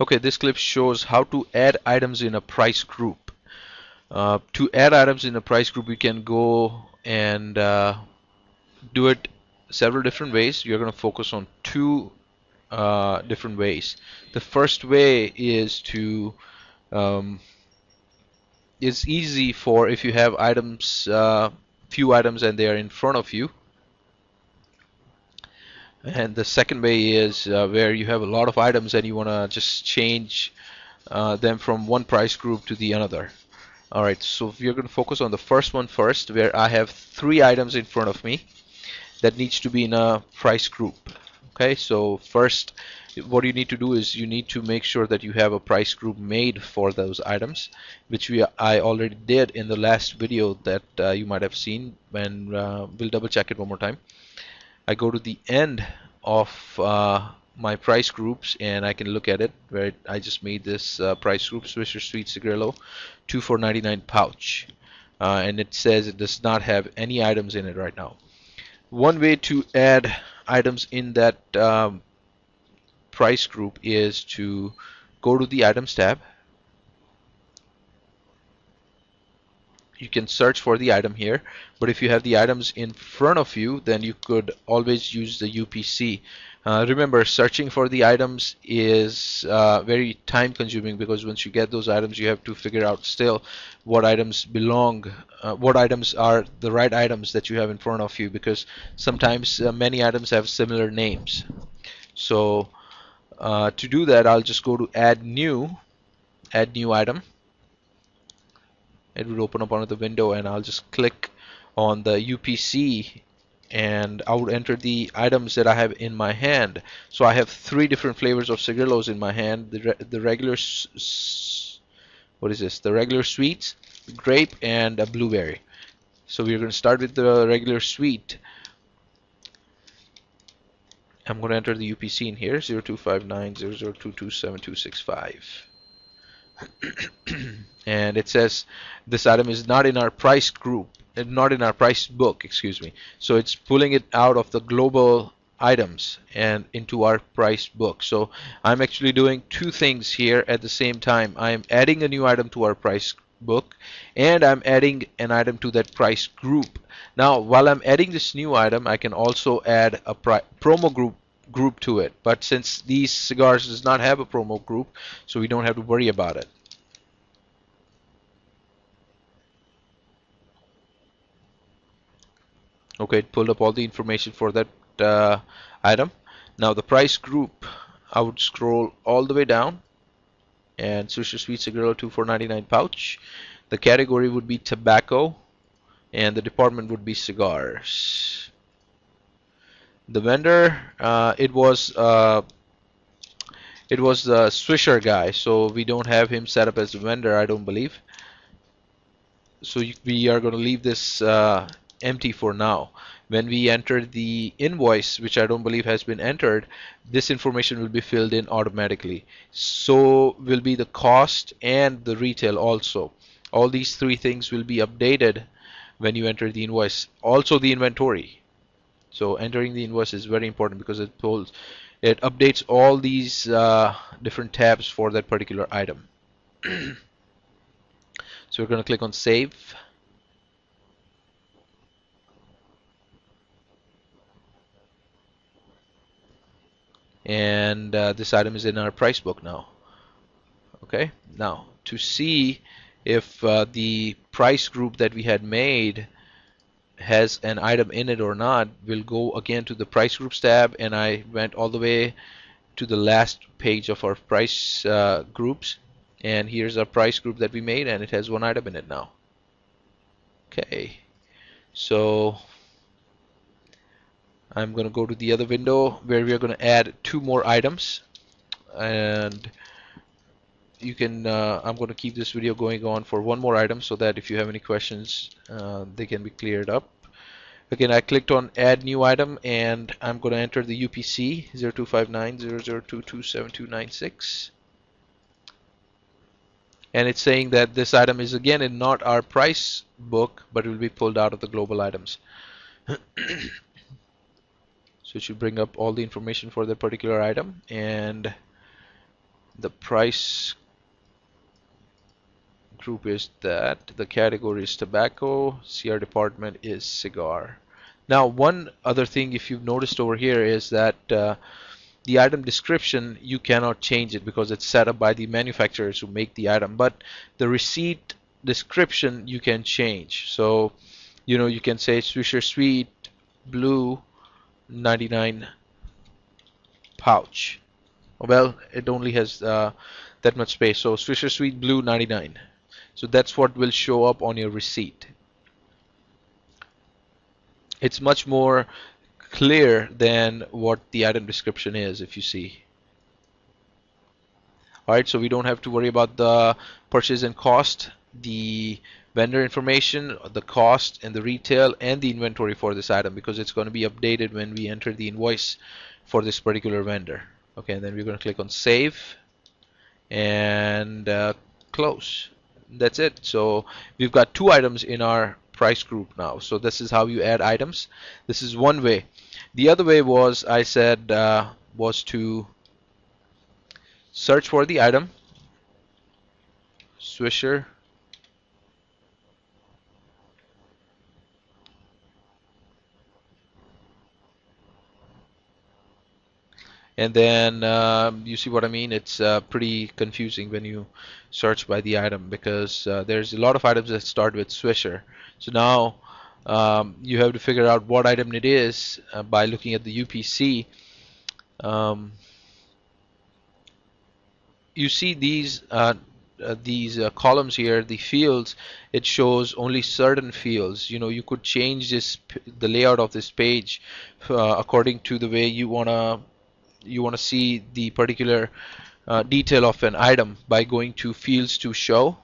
Okay, this clip shows how to add items in a price group. To add items in a price group, you can go and do it several different ways. You're going to focus on two different ways. The first way is to um, it's easy for if you have items, few items, and they are in front of you. And the second way is where you have a lot of items and you want to just change them from one price group to the another. All right, so we're going to focus on the first one first, where I have three items in front of me that needs to be in a price group. Okay, so first, what you need to do is you need to make sure that you have a price group made for those items, which I already did in the last video that you might have seen. And we'll double check it one more time. I go to the end of my price groups and I can look at it where I just made this price group Swisher Sweet Cigarillo 2 for 99 pouch, and it says it does not have any items in it right now. One way to add items in that price group is to go to the items tab. You can search for the item here, but if you have the items in front of you, then you could always use the UPC. Remember, searching for the items is very time consuming, because once you get those items, you have to figure out still what items belong, what items are the right items that you have in front of you, because sometimes many items have similar names. So to do that, I'll just go to add new item. It will open up another window and I'll just click on the UPC and I would enter the items that I have in my hand. So I have three different flavors of cigarillos in my hand. The regular, what is this? The regular sweet, grape, and a blueberry. So we're going to start with the regular sweet. I'm going to enter the UPC in here, 025900227265. And it says this item is not in our price group, not in our price book, excuse me. So it's pulling it out of the global items and into our price book. So I'm actually doing two things here at the same time. I'm adding a new item to our price book and I'm adding an item to that price group. Now, while I'm adding this new item, I can also add a promo group to it. But since these cigars does not have a promo group, so we don't have to worry about it. Okay, it pulled up all the information for that item. Now the price group, I would scroll all the way down and Swisher Sweet Cigarillo 2 for 99 pouch. The category would be tobacco and the department would be cigars. The vendor, it was the Swisher guy, so we don't have him set up as a vendor, I don't believe. So we are going to leave this empty for now. When we enter the invoice, which I don't believe has been entered, this information will be filled in automatically. So will be the cost and the retail also. All these three things will be updated when you enter the invoice. Also the inventory. So entering the invoice is very important because it updates all these different tabs for that particular item. So we're going to click on save. And this item is in our price book now. Okay, now to see if the price group that we had made has an item in it or not, we'll go again to the price groups tab, and I went all the way to the last page of our price groups, and here's our price group that we made, and it has one item in it now. Okay, so I'm going to go to the other window where we are going to add two more items, and you can I'm going to keep this video going on for one more item so that if you have any questions they can be cleared up. Again, I clicked on add new item and I'm going to enter the UPC 025900227296, and it's saying that this item is again in not our price book, but it will be pulled out of the global items. So it should bring up all the information for that particular item, and The price group is that, the category is tobacco, CR department is cigar. Now, one other thing, if you've noticed over here, is that the item description, you cannot change it because it's set up by the manufacturers who make the item. But the receipt description you can change. So, you can say Swisher Sweet Blue 99 pouch. Well, it only has that much space. So Swisher Sweet Blue 99. So that's what will show up on your receipt. It's much more clear than what the item description is, if you see. Alright, so we don't have to worry about the purchase and cost, the vendor information, the cost, and the retail, and the inventory for this item, because it's going to be updated when we enter the invoice for this particular vendor. Okay, and then we're going to click on save and close. That's it. So we've got two items in our price group now. So this is how you add items. This is one way. The other way was, I said, was to search for the item, Swisher, and then you see what I mean. It's pretty confusing when you search by the item, because there's a lot of items that start with Swisher. So now you have to figure out what item it is by looking at the UPC. You see these columns here, the fields. It shows only certain fields. You could change the layout of this page according to the way you wanna see the particular detail of an item by going to fields to show,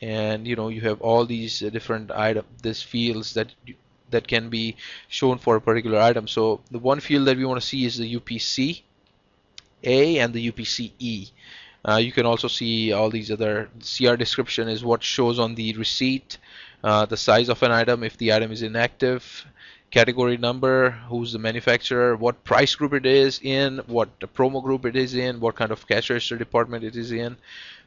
and you have all these different these fields that can be shown for a particular item. So the one field that we want to see is the UPC A and the UPC E. You can also see all these other. CR description is what shows on the receipt, the size of an item if the item is inactive, category number, who's the manufacturer, what price group it is in, what promo group it is in, what kind of cash register department it is in,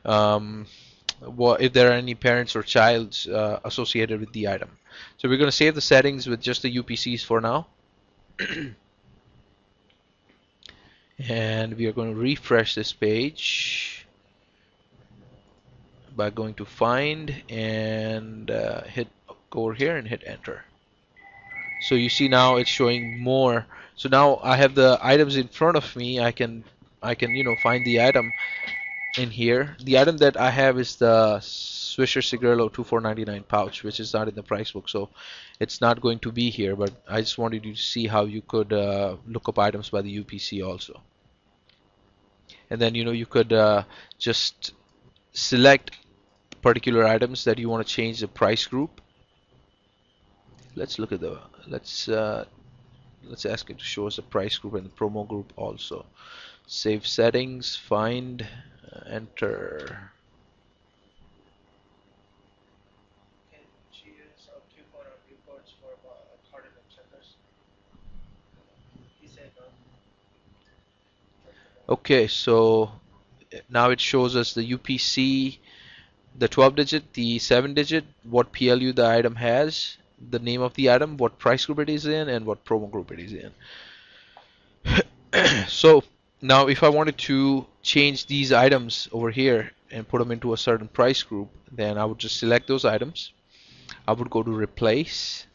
if there are any parents or childs associated with the item. So we're going to save the settings with just the UPCs for now. And we are going to refresh this page by going to find and go over here and hit enter. So you see now it's showing more. So now I have the items in front of me. I can find the item in here. The item that I have is the Swisher Cigarillo 2499 pouch, which is not in the price book, so it's not going to be here. But I just wanted you to see how you could look up items by the UPC also. And then you could just select particular items that you want to change the price group. Let's look at let's ask it to show us the price group and the promo group also. Save settings, find, enter. Okay, so now it shows us the UPC, the 12-digit, the 7-digit, what PLU the item has, the name of the item, what price group it is in, and what promo group it is in. So now if I wanted to change these items over here and put them into a certain price group, then I would just select those items. I would go to replace.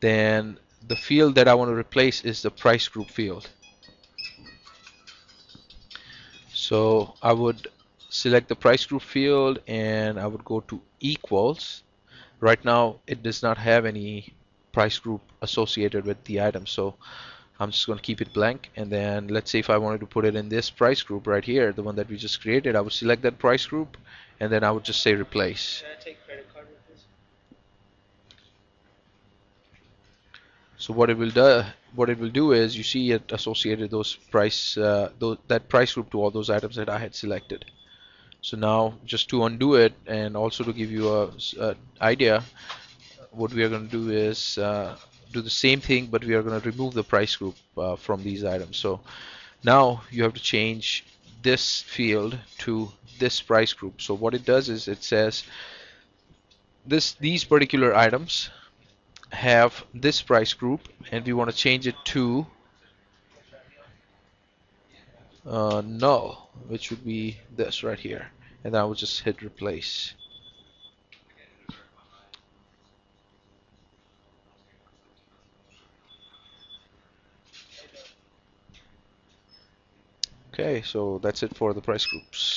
Then the field that I want to replace is the price group field. So I would select the price group field and I would go to equals. Right now it does not have any price group associated with the item, so I'm just going to keep it blank. And then let's say if I wanted to put it in this price group right here, the one that we just created, I would select that price group and then I would just say replace. Can I take credit card with this? So what it will do is, you see it associated that price group to all those items that I had selected. So now just to undo it and also to give you a idea, what we are going to do is do the same thing, but we are going to remove the price group from these items. So now you have to change this field to this price group. So what it does is it says these particular items have this price group, and we want to change it to null, which would be this right here, and I will just hit replace. Okay, so that's it for the price groups.